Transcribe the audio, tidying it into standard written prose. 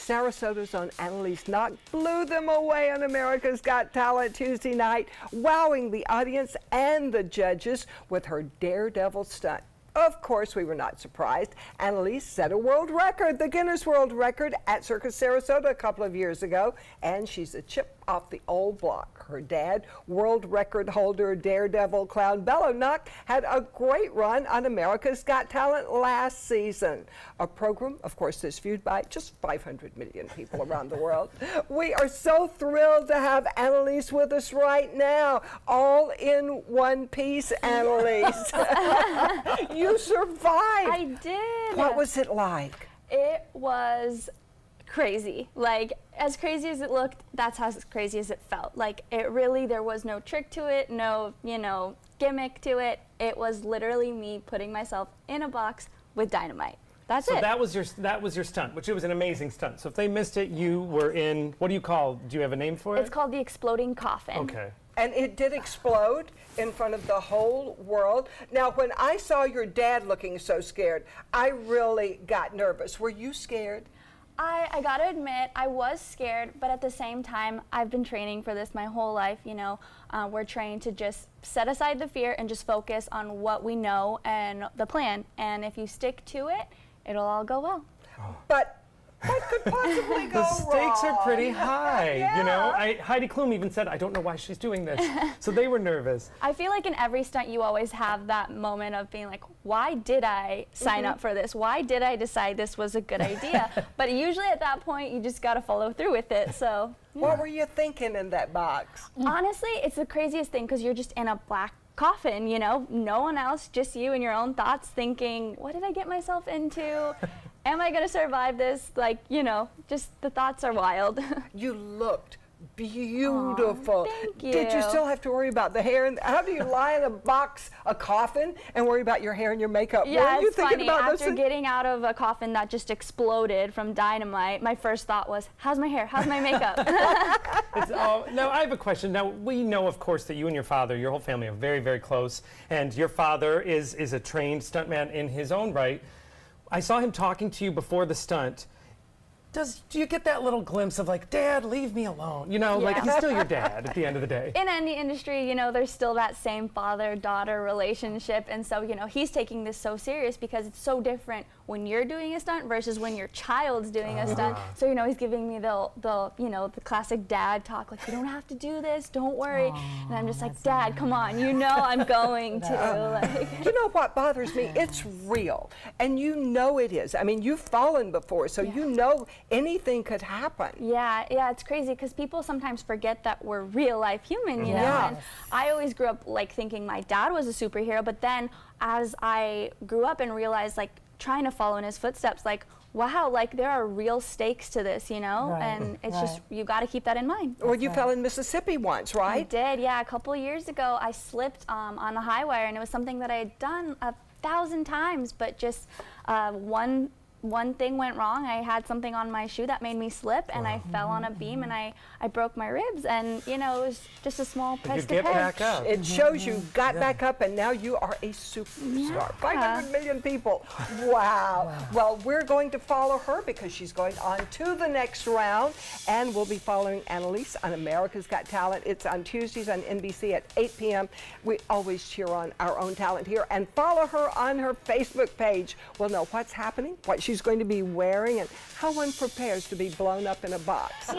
Sarasota's own Annaliese Nock blew them away on America's Got Talent Tuesday night, wowing the audience and the judges with her daredevil stunt. Of course, we were not surprised. Annaliese set a world record, the Guinness World Record, at Circus Sarasota a couple of years ago, and she's a chip off the old block. Her dad, world record holder, daredevil clown Bello Nock, had a great run on America's Got Talent last season. A program, of course, that's viewed by just 500 million people around the world. We are so thrilled to have Annaliese with us right now, all in one piece, Annaliese. You survived. I did. What was it like? It was crazy. Like, as crazy as it looked, that's as crazy as it felt. Like, it really, there was no trick to it, no, gimmick to it. It was literally me putting myself in a box with dynamite. That's it. So that was your stunt, which it was an amazing stunt. So if they missed it, you were in, what do you call, do you have a name for it? It's called the exploding coffin. Okay. And it did explode in front of the whole world. Now, when I saw your dad looking so scared, I really got nervous. Were you scared? I gotta admit, I was scared, but at the same time, I've been training for this my whole life. We're trained to just set aside the fear and just focus on what we know and the plan. And if you stick to it, it'll all go well. But what could possibly go wrong? The stakes are pretty high, Yeah. Heidi Klum even said, I don't know why she's doing this. So they were nervous. I feel like in every stunt you always have that moment of being like, why did I sign up for this? Why did I decide this was a good idea? But usually at that point, you just got to follow through with it. So. Yeah. What were you thinking in that box? Honestly, it's the craziest thing because you're just in a black coffin, no one else, just you and your own thoughts thinking, what did I get myself into? Am I going to survive this? Just the thoughts are wild. You looked beautiful. Thank you. Did you still have to worry about the hair? And how do you lie in a box, a coffin, and worry about your hair and your makeup? Yeah, Were you it's thinking funny. about After getting out of a coffin that just exploded from dynamite, my first thought was, how's my hair? How's my makeup? Now, I have a question. Now, we know, of course, that you and your father, your whole family, are very, very close. And your father is a trained stuntman in his own right. I saw him talking to you before the stunt. Do you get that little glimpse of like, Dad, leave me alone? Like he's still your dad at the end of the day. In any industry, there's still that same father-daughter relationship. And so, he's taking this so serious because it's so different when you're doing a stunt versus when your child's doing a stunt. So, he's giving me the classic dad talk, like, you don't have to do this, don't worry. And I'm just like, Dad, come on, I'm going to. You know what bothers me? It's real. And it is. I mean, you've fallen before, so anything could happen. Yeah, it's crazy because people sometimes forget that we're real life human, Yeah. And I always grew up thinking my dad was a superhero, but then as I grew up and realized trying to follow in his footsteps, wow, there are real stakes to this, and it's just, you got to keep that in mind. Well, you fell in Mississippi once, right? I did, yeah. A couple of years ago, I slipped on the high wire, and it was something that I had done 1,000 times, but just one thing went wrong. I had something on my shoe that made me slip, and I fell on a beam, and I broke my ribs, and it was just a small price to pay. You get back up. It shows you got back up, and now you are a superstar. Yeah. 500 million people. Wow. Well, we're going to follow her because she's going on to the next round, and we'll be following Annaliese on America's Got Talent. It's on Tuesdays on NBC at 8 p.m. We always cheer on our own talent here, and follow her on her Facebook page. We'll know what's happening, what she's going to be wearing, and how one prepares to be blown up in a box.